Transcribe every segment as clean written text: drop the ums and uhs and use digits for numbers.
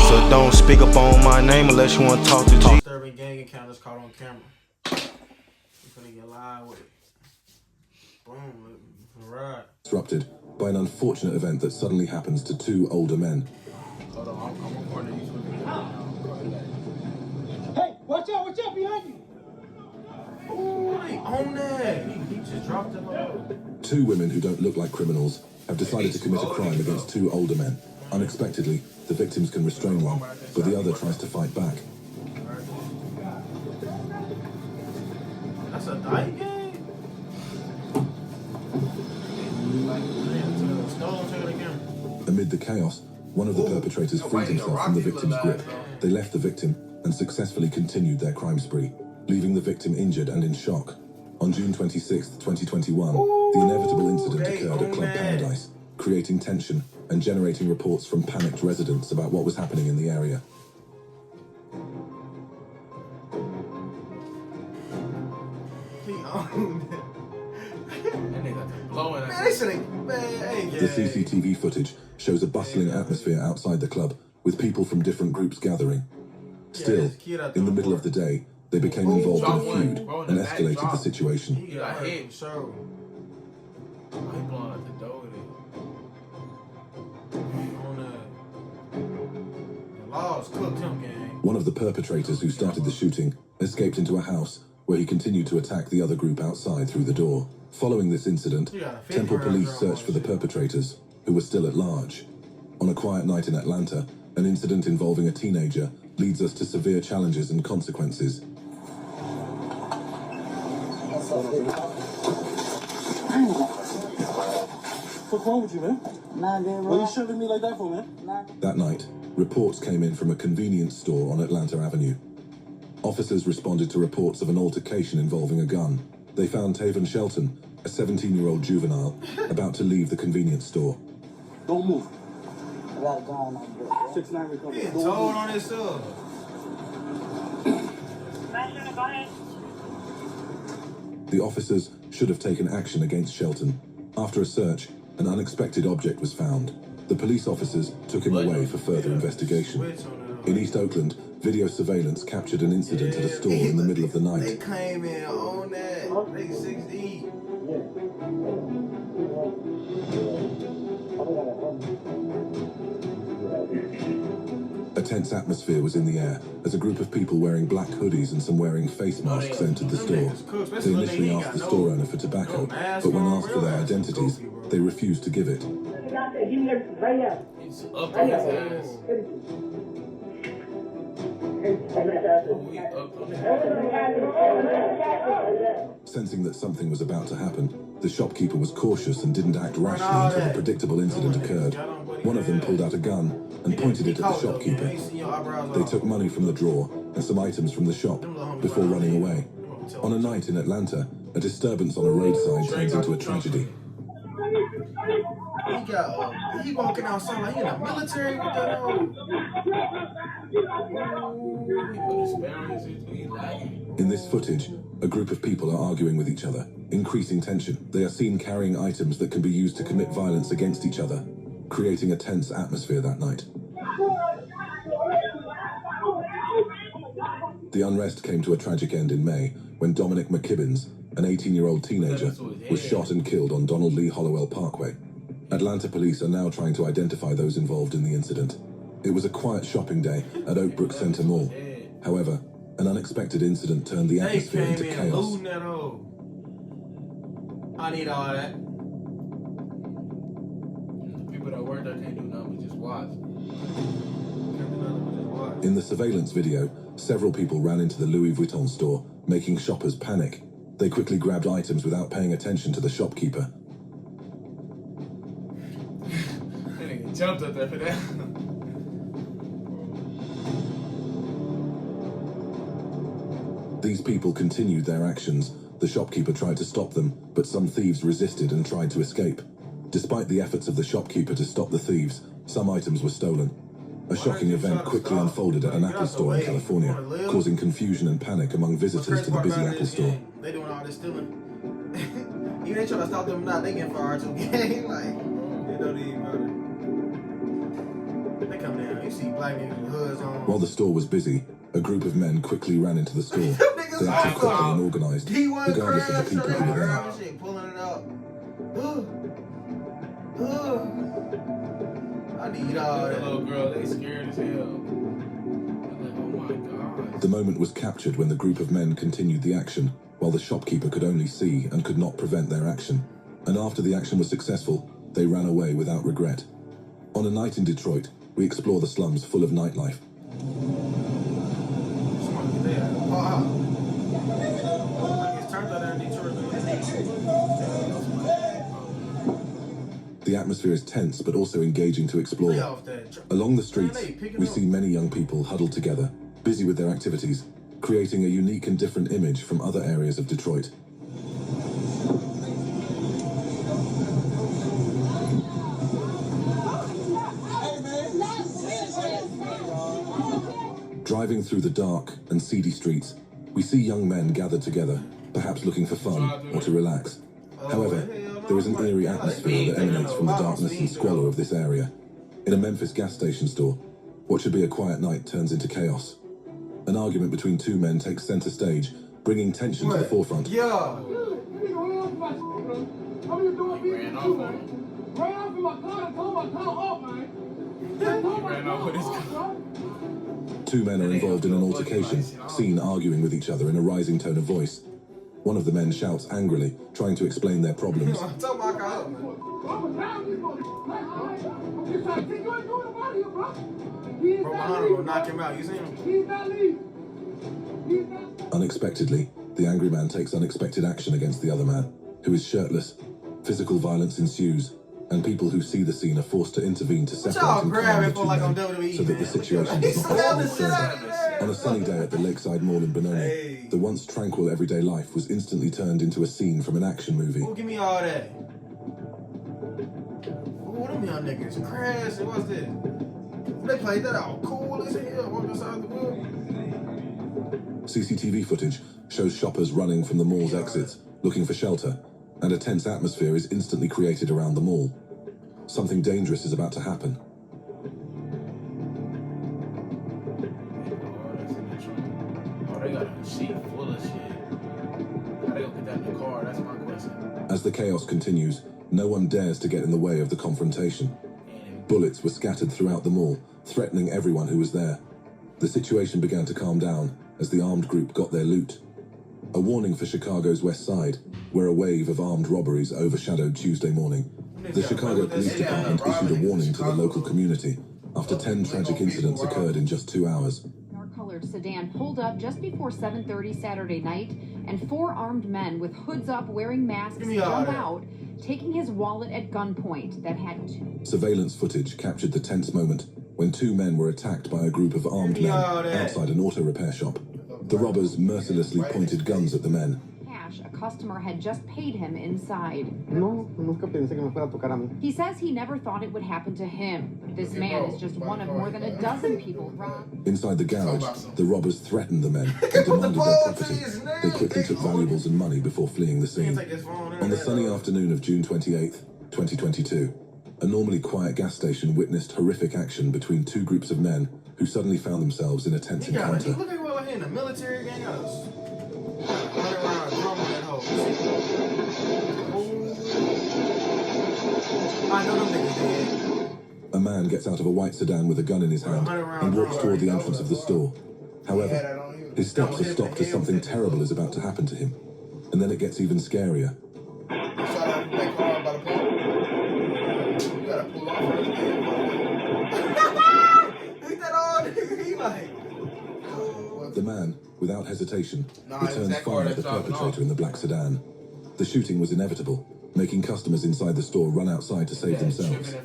So don't speak up on my name unless you want to talk to G. Disturbing gang encounters caught on camera. You finna get live with it. Boom, right. Disrupted by an unfortunate event that suddenly happens to two older men. Hold on, I'm recording these videos. Hey, watch out behind you. Ooh, they own that. He just dropped him off. Two women who don't look like criminals have decided to commit a crime against two older men. Unexpectedly, the victims can restrain one, but the other tries to fight back. That's a dyke game? Amid the chaos, one of the perpetrators freed himself from the victim's grip. They left the victim and successfully continued their crime spree, leaving the victim injured and in shock. On June 26, 2021, the inevitable incident occurred at Club Paradise, creating tension and generating reports from panicked residents about what was happening in the area. The CCTV footage shows a bustling atmosphere outside the club, with people from different groups gathering. Still, in the middle of the day, they became involved in a feud and escalated the situation. He got hit, so he blowing out the door with it. The laws cooked him, gang. One of the perpetrators who started the shooting escaped into a house where he continued to attack the other group outside through the door. Following this incident, Temple Police searched for the perpetrators, who were still at large. On a quiet night in Atlanta, an incident involving a teenager leads us to severe challenges and consequences. What's wrong with you, man? Nah, dude, Why you shoving me like that for, man? Nah. That night, reports came in from a convenience store on Atlanta Avenue. Officers responded to reports of an altercation involving a gun. They found Taven Shelton, a 17-year-old juvenile, about to leave the convenience store. Don't move. I got a gun on my book. 6'9" recovery. He told on himself. Go ahead. The officers should have taken action against Shelton. After a search, an unexpected object was found. The police officers took him away for further investigation. In East Oakland, video surveillance captured an incident at a store in the middle of the night. They came in on that. They 6'8". A tense atmosphere was in the air as a group of people wearing black hoodies and some wearing face masks entered the store. They initially asked the store owner for tobacco, but when asked for their identities, they refused to give it. He's up on his ass. Sensing that something was about to happen, the shopkeeper was cautious and didn't act rashly until the predictable incident occurred. One of them pulled out a gun and pointed it at the shopkeeper. They took money from the drawer and some items from the shop before running away. On a night in Atlanta, a disturbance on a roadside turns into a tragedy. He walking outside like he in the military with that on. In this footage, a group of people are arguing with each other, increasing tension. They are seen carrying items that can be used to commit violence against each other, creating a tense atmosphere that night. The unrest came to a tragic end in May when Dominic McKibbins, an 18-year-old teenager, was shot and killed on Donald Lee Hollowell Parkway. Atlanta police are now trying to identify those involved in the incident. It was a quiet shopping day at Oakbrook Center Mall. However, an unexpected incident turned the atmosphere into chaos. I need all that. People that work there can't do nothing but just watch. In the surveillance video, several people ran into the Louis Vuitton store, making shoppers panic. They quickly grabbed items without paying attention to the shopkeeper. That nigga jumped up there for that. These people continued their actions. The shopkeeper tried to stop them, but some thieves resisted and tried to escape. Despite the efforts of the shopkeeper to stop the thieves, some items were stolen. A shocking event quickly unfolded at an Apple store in California, causing confusion and panic among visitors to the busy Apple store. They doing all this stealing. Even they trying to stop them not, they getting fired too. Like, they don't even matter. They come down. You see black niggas with hoods on. While the store was busy, a group of men quickly ran into the store. They acted quickly and organized, regardless of the people who were there. Shit, pulling it up. I need all that. Little girl, they scared as hell. I'm like, oh my god. The moment was captured when the group of men continued the action, while the shopkeeper could only see and could not prevent their action. And after the action was successful, they ran away without regret. On a night in Detroit, we explore the slums full of nightlife. The atmosphere is tense but also engaging to explore. Along the streets, we see many young people huddled together, busy with their activities, creating a unique and different image from other areas of Detroit. Driving through the dark and seedy streets, we see young men gathered together, perhaps looking for fun or to relax. However, there is an eerie atmosphere that emanates from the darkness and squalor of this area. In a Memphis gas station store, what should be a quiet night turns into chaos. An argument between two men takes center stage, bringing tension to the forefront. Yeah. How you doing? Ran off on him. Ran off in my car and told my car off, man. Ran off with his car. Two men are involved in an altercation, seen arguing with each other in a rising tone of voice. One of the men shouts angrily, trying to explain their problems. Tell my guy up, man. Bro, behind him will knock him out. You seen him? Unexpectedly, the angry man takes unexpected action against the other man, who is shirtless. Physical violence ensues, and people who see the scene are forced to intervene to separate and calm the two men, so that the situation does not escalate further. On a sunny day at the Lakeside Mall in Benoni, the once tranquil everyday life was instantly turned into a scene from an action movie. Who give me all that? Who them young niggas? Crash, what's this? They played that out cool as hell, walking inside the wheel. CCTV footage shows shoppers running from the mall's exits, looking for shelter, and a tense atmosphere is instantly created around the mall. Something dangerous is about to happen. Oh, they got a sheet full of shit. How they gonna put that in the car? That's my question. As the chaos continues, no one dares to get in the way of the confrontation. Bullets were scattered throughout the mall, threatening everyone who was there. The situation began to calm down as the armed group got their loot. A warning for Chicago's West Side, where a wave of armed robberies overshadowed Tuesday morning. The Chicago Police Department issued a warning to the local community after 10 tragic incidents occurred in just 2 hours. Colored sedan pulled up just before 7:30 Saturday night, and 4 armed men with hoods up wearing masks jump out, taking his wallet at gunpoint that had Surveillance footage captured the tense moment when 2 men were attacked by a group of armed men outside an auto repair shop. The robbers mercilessly pointed guns at the men. cash a customer had just paid him inside. No, nunca pensé que me fuera a tocar a mí. He says he never thought it would happen to him. This man is just one of more than a dozen people robbed. Inside the garage, the robbers threatened the men and demanded their property. They quickly took valuables and money before fleeing the scene. On the sunny afternoon of June 28th, 2022, a normally quiet gas station witnessed horrific action between 2 groups of men who suddenly found themselves in a tense encounter. Look at what in the military gang us. Running around drumming that hoe. I know them niggas dead. A man gets out of a white sedan with a gun in his hand and walks toward the entrance of the store. However, his steps are stopped as something terrible is about to happen to him. And then it gets even scarier. The man, without hesitation, returns fire at the perpetrator in the black sedan. The shooting was inevitable, making customers inside the store run outside to save themselves.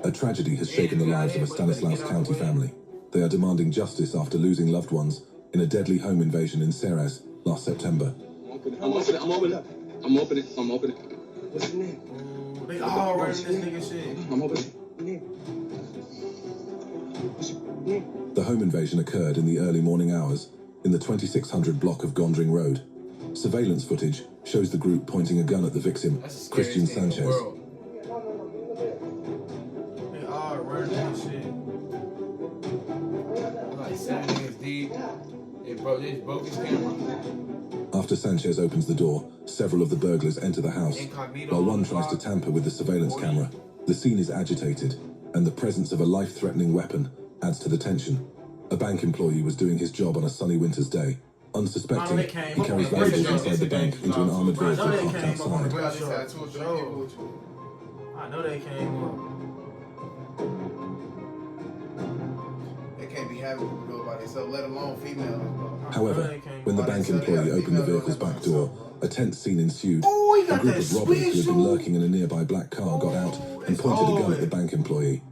A tragedy has shaken the lives of a Stanislaus County family. They are demanding justice after losing loved ones in a deadly home invasion in Ceres last September. I'm opening. What's his name? They all running this nigga shit. I'm opening. The home invasion occurred in the early morning hours in the 2600 block of Gondring Road. Surveillance footage shows the group pointing a gun at the victim, Christian Sanchez. They all running that shit. did. It broke his camera. After Sanchez opens the door, several of the burglars enter the house, while one tries to tamper with the surveillance camera. The scene is agitated, and the presence of a life-threatening weapon adds to the tension. A bank employee was doing his job on a sunny winter's day. Unsuspecting, he carries valuables inside the bank into an armored vehicle parked outside. I know they came up. They can't be having people do it by themselves, let alone females. However, when the bank employee opened the vehicle's back door, a tense scene ensued. Oh, he A got group that of robbers who had been special. lurking in a nearby black car got out and pointed a gun at the bank employee.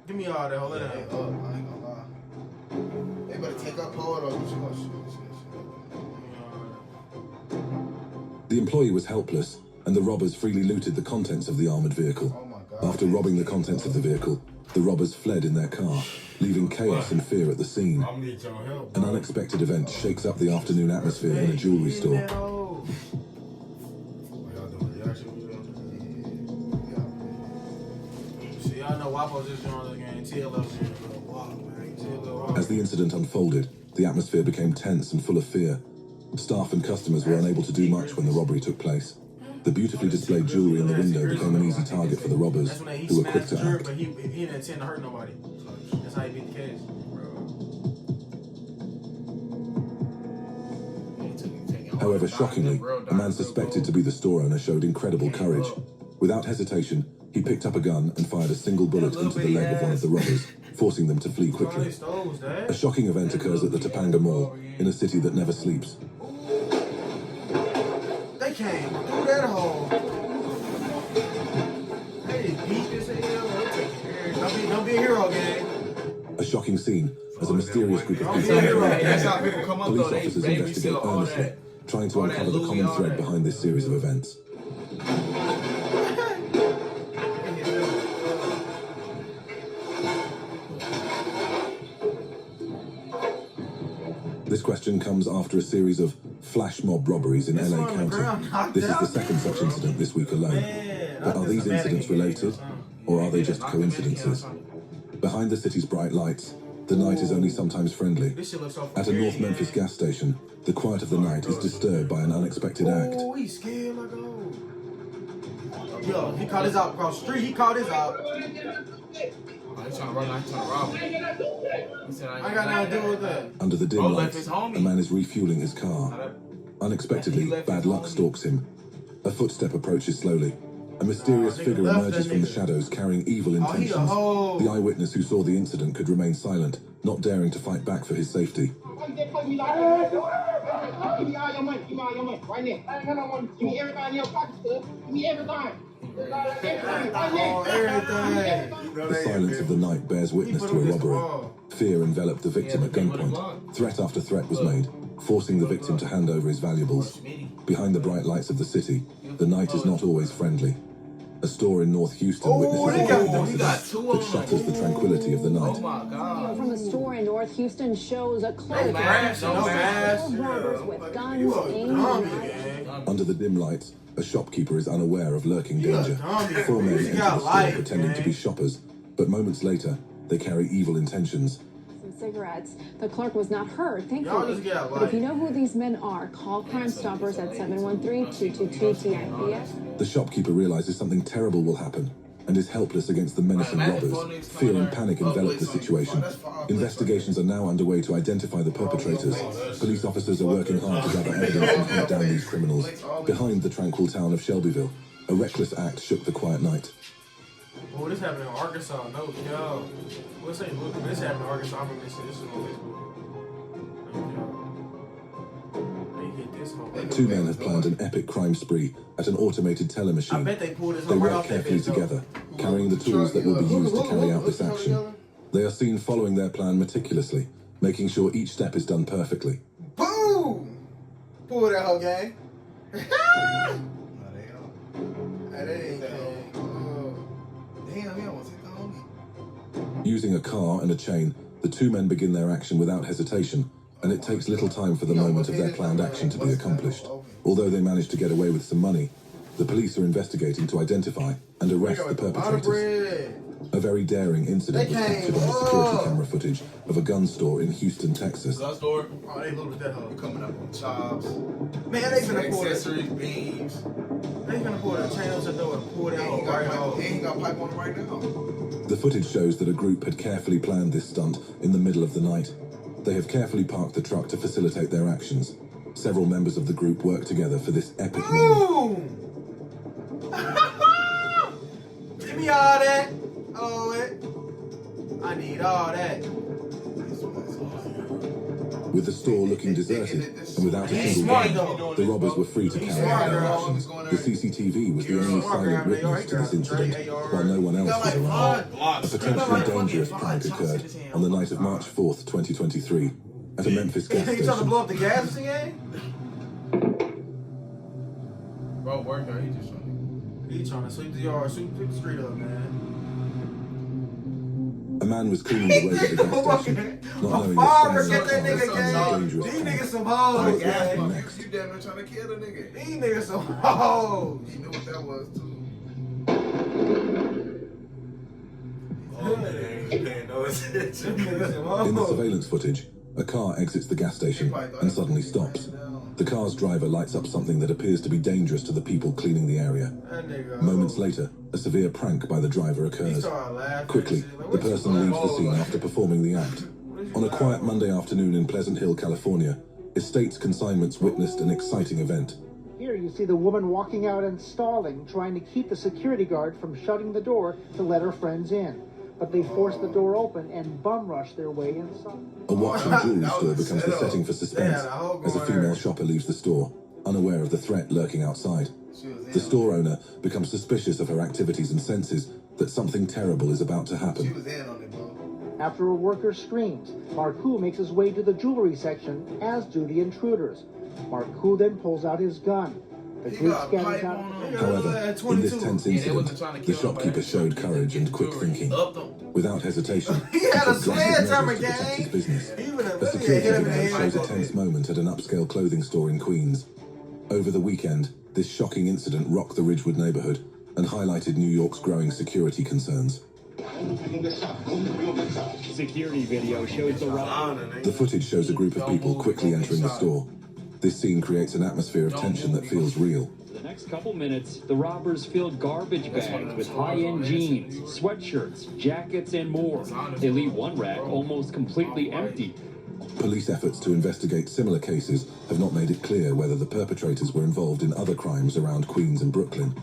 Give me all that. Hold it I down. ain't gonna lie. They better take up hold of you. The employee was helpless, and the robbers freely looted the contents of the armored vehicle. Oh my God. After robbing the contents of the vehicle, the robbers fled in their car, leaving chaos and fear at the scene. An unexpected event shakes up the afternoon atmosphere in a jewelry store. See, I know Wapo's just doing the game. TLF's just doing a walk, man. TLF. As the incident unfolded, the atmosphere became tense and full of fear. Staff and customers were unable to do much when the robbery took place. The beautifully displayed jewelry in the window became an easy target for the robbers, That's when he who were quick smashed to the jury, act. but he didn't intend to hurt nobody. That's how he beat the case. However, shockingly, a man suspected to be the store owner showed incredible courage. Without hesitation, he picked up a gun and fired a single bullet into the leg of one of the robbers, forcing them to flee quickly. A shocking event occurs at the Topanga Mall, in a city that never sleeps. They came through that hole. Hey, beat this hell. Don't be a hero, gang. A shocking scene as a mysterious group of Don't be people a hero. That's how people come up police though. They officers baby investigate seal all earnestly, that. trying to all that uncover the Louis, common all thread that. behind this series of events. This question comes after a series of flash mob robberies in LA County. This is the second such incident this week alone. But are these incidents related, or are they just coincidences? Behind the city's bright lights, the night is only sometimes friendly. This shit looks so At a North Memphis gas station, the quiet of the night is disturbed by an unexpected act. Oh, he's scared like oh. Yo, he caught his out across the street. He caught his out. Oh, he's trying to run out, he's trying to rob him. He said, I got nothing to do with that. Under the dim Oh, left lights, his homie. a man is refueling his car. Unexpectedly, bad luck stalks him. A footstep approaches slowly. A mysterious nigga figure left emerges that from the nigga. shadows carrying evil Oh, he a intentions. hoe. The eyewitness who saw the incident could remain silent, not daring to fight back for his safety. Give me all your money. Give me all your money. Right now. I ain't got no money. Give me everything in your pocket, sir. Give me everything. Oh, everything. The silence of the night bears witness to a robbery. Fear enveloped the victim at gunpoint. Threat after threat was made, forcing the victim to hand over his valuables. Behind the bright lights of the city, the night is not always friendly. A store in North Houston witnesses a violent incident that shatters the tranquility of the Oh night. my God. From a store in North Houston shows a clerk No mask, no mask. robbers with guns You a aimed dummy, at gang. Under the dim lights, a shopkeeper is unaware of lurking You a danger. dummy. Four men You enter got the store life, pretending to gang. be shoppers, but moments later, they carry evil intentions. some cigarettes. The clerk was not hurt, Y'all thankfully. just get But if you life. know who these men are, call Crime Stoppers at 713-222-TIPS. The shopkeeper realizes something terrible will happen and is helpless against the menacing robbers. Fear and panic envelop the situation. Investigations are now underway to identify the perpetrators. Police officers are working hard to gather evidence and hunt down these criminals. Behind the tranquil town of Shelbyville, a reckless act shook the quiet night. Oh, this happened in Arkansas. No, yo. What's saying? Look, this happened in Arkansas. I'm gonna say this is on Facebook. They hit this hole. Two men have planned an epic crime spree at an automated teller I machine. bet they pulled this They hole right work off that carefully bitch, though. together, carrying the tools that will be used to carry out this action. They are seen following their plan meticulously, making sure each step is done perfectly. Boom! Pull that whole gang. Damn, he almost hit the homie. Using a car and a chain, the two men begin their action without hesitation, and it takes little time for the moment of their planned action to be accomplished. Although they manage to get away with some money, the police are investigating to identify and arrest the perpetrators. A very daring incident was captured on the security camera footage of a gun store in Houston, Texas. Gun store. Oh, they looted that hoe. Coming up on chops. Man, they finna pull accessories, beams. They finna pull the chain out the door and pull that He hoe ain't got right pipe, off. he ain't got pipe on it right now. The footage shows that a group had carefully planned this stunt in the middle of the night. They have carefully parked the truck to facilitate their actions. Several members of the group work together for this epic moment. Give me all that. Oh, it. I need all that. With the store looking deserted and without a He's single smart, gun, though. the robbers were free to carry out their actions. The CCTV was the only silent witness to this incident, while no one else was around. A potentially dangerous prank occurred on the night of March 4th, 2023, at a Memphis gas He trying to station. blow up the gas station? Bro, work out. He trying to sweep the yard, sweep the street up, man. A man was cleaning the road at the gas station, not knowing Fire, that get that nigga was gang. dangerous These prank. niggas some hoes, What happened gang. next? You damn near trying to kill the nigga. These niggas some hoes. He knew what that was too. In the surveillance footage, a car exits the gas station and suddenly stops. The car's driver lights up something that appears to be dangerous to the people cleaning the area. Moments later, a severe prank by the driver occurs. Quickly, the person leaves the scene after performing the act. On a quiet Monday afternoon in Pleasant Hill, California, estate's consignments witnessed an exciting event. Here you see the woman walking out and stalling, trying to keep the security guard from shutting the door to let her friends in. But they force the door open and bum rush their way inside. A watch and jewelry store becomes the setting for suspense as a female shopper leaves the store, unaware of the threat lurking outside. The store owner becomes suspicious of her activities and senses that something terrible is about to happen. She was in on it, bro. After a worker screams, Marcoux makes his way to the jewelry section, as do the intruders. Marcoux then pulls out his gun. The group scatters out. However, in this tense incident, the shopkeeper showed courage and quick thinking. Without hesitation, He had a took drastic sledgehammer, measures to protect his gang. business. He would have A really security hit him in the video head. shows a tense moment at an upscale clothing store in Queens. Over the weekend, this shocking incident rocked the Ridgewood neighborhood and highlighted New York's growing security concerns. Security video shows the robbery. The footage shows a group of people quickly entering the store. This scene creates an atmosphere of tension that feels real. For the next couple minutes, the robbers filled garbage bags with high-end jeans, sweatshirts, jackets, and more. They leave one rack almost completely empty. Police efforts to investigate similar cases have not made it clear whether the perpetrators were involved in other crimes around Queens and Brooklyn.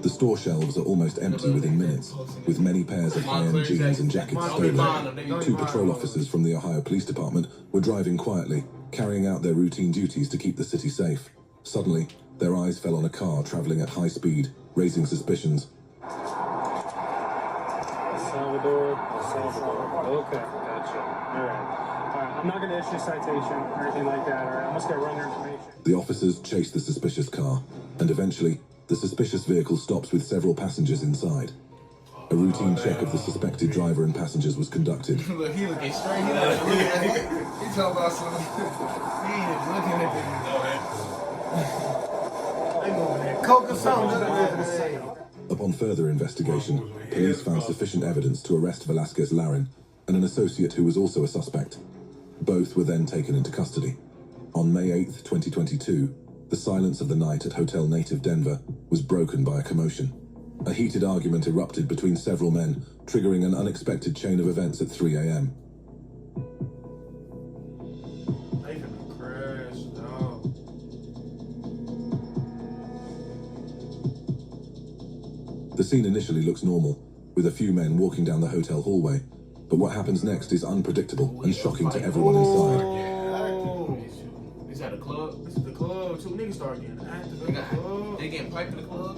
The store shelves are almost empty within minutes, with many pairs of high-end jeans and jackets stolen. Two patrol officers from the Ohio Police Department were driving quietly, carrying out their routine duties to keep the city safe. Suddenly, their eyes fell on a car traveling at high speed, raising suspicions. Salvador. Okay, gotcha. All right. I'm not going to issue a citation or anything like that. All right, I'm just going to run their information. The officers chase the suspicious car, and eventually, the suspicious vehicle stops with several passengers inside. A routine check of the suspected driver and passengers was conducted. Look, he looking straight. He He talking about something. He ain't even looking at They moving that coke or something. Upon further investigation, police found sufficient evidence to arrest Velasquez Larin and an associate who was also a suspect. Both were then taken into custody. On May 8th, 2022, the silence of the night at Hotel Native Denver was broken by a commotion. A heated argument erupted between several men, triggering an unexpected chain of events at 3 a.m. They finna crash, dog. The scene initially looks normal, with a few men walking down the hotel hallway, but what happens next is unpredictable and shocking to everyone inside. Is that a club? This is the club. Two niggas start getting active in the club. They getting piped in the club?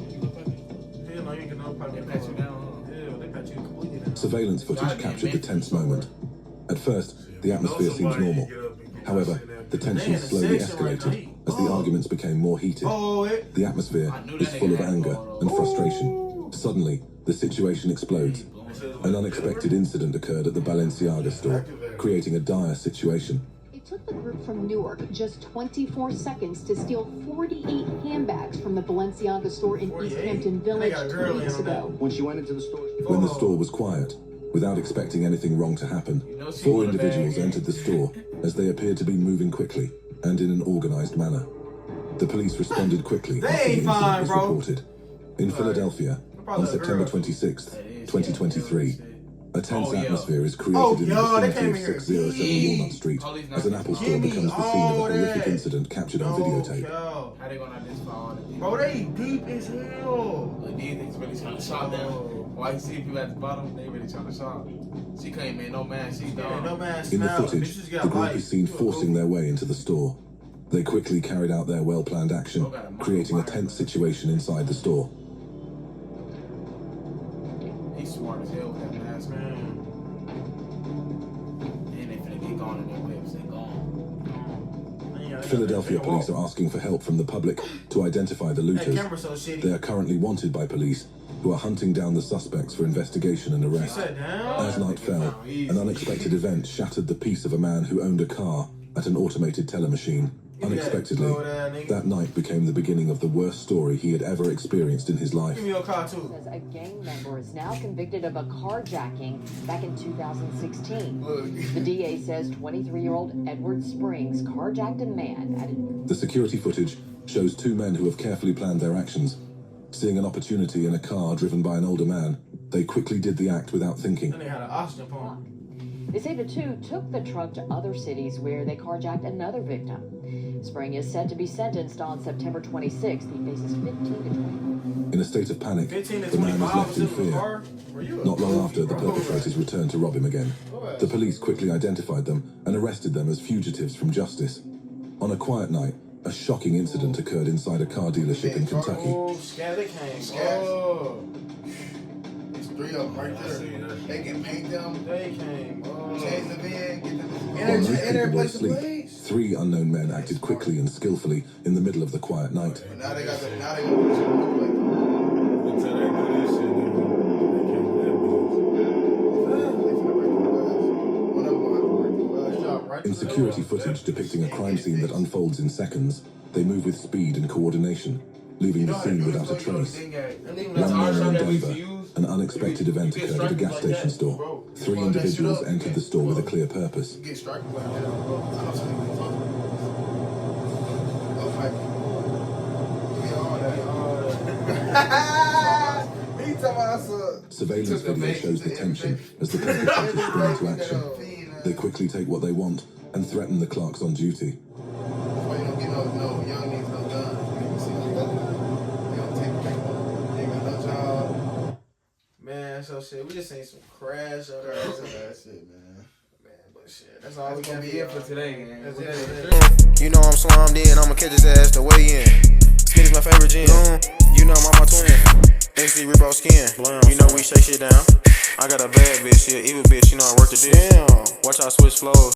Hell no, you ain't get no pipe in the They pat you club. down. Yeah, they pat you completely down. Surveillance footage captured the tense moment. At first, the atmosphere seems normal. However, the tension slowly escalated as the arguments became more heated. The atmosphere is full of anger and frustration. Suddenly, the situation explodes. An unexpected incident occurred at the Balenciaga store, creating a dire situation. It took the group from Newark just 24 seconds to steal 48 handbags from the Balenciaga store in East Hampton Village 2 weeks ago. When she went into the store, when the store was quiet, without expecting anything wrong to happen, 4 individuals entered the store as they appeared to be moving quickly and in an organized manner. The police responded quickly after the incident was reported. In Philadelphia, on September 26, 2023, a tense atmosphere is created in the vicinity of 607 Walnut Street as an Apple store becomes the scene of a horrific incident captured on videotape. How they gonna identify all the people? Bro, they deep as hell. Like, these niggas really trying to shot them. Why you see people at the bottom? They really trying to shot. She came in, no man, she's done. No man In the smell. footage, the group is seen forcing their way into the store. They quickly carried out their well-planned action, creating a tense situation inside the store. He's smart as hell with that mask, man. And they finna get gone in their whips, they gone. Philadelphia police are asking for help from the public to identify the looters. They are currently wanted by police, who are hunting down the suspects for investigation and arrest. As night fell, an unexpected event shattered the peace of a man who owned a car at an automated teller machine. Unexpectedly, that night became the beginning of the worst story he had ever experienced in his life. Says a gang member is now convicted of a carjacking back in 2016. The DA says 23-year-old Edward Springs carjacked a man at The security footage shows 2 men who have carefully planned their actions. Seeing an opportunity in a car driven by an older man, they quickly did the act without thinking. They had an oxygen pump. They say the 2 took the truck to other cities where they carjacked another victim. Spring is set to be sentenced on September 26th. He faces 15 to 20. In a state of panic, the man is left in fear. Not long after, the perpetrators returned to rob him again. The police quickly identified them and arrested them as fugitives from justice. On a quiet night, a shocking incident occurred inside a car dealership in Kentucky. Oh, they came. Oh. It's 3 of them right there. They can paint them. They came. Change the bed. Get them. While most people were asleep, 3 unknown men acted quickly and skillfully in the middle of the quiet night. Now they got the. Now they got In security footage depicting a crime scene that unfolds in seconds, they move with speed and coordination, leaving the scene without a trace. One morning in Denver, an unexpected event occurred at a gas station store. 3 individuals entered the store with a clear purpose. Surveillance video shows the tension as the perpetrators spring into action. They quickly take what they want and threaten the clerks on duty. Man, so shit, we just seen some crash over there. That shit, man. But shit, that's all That's gonna be it for today, man. That's it. You know I'm slammed in, I'ma catch his ass to weigh in. Skinny's my favorite gin. You know I'm my twin. MC rip off skin. You know we shake shit down. I got a bad bitch, she an evil bitch, you know I work the dick. Watch how I switch flows.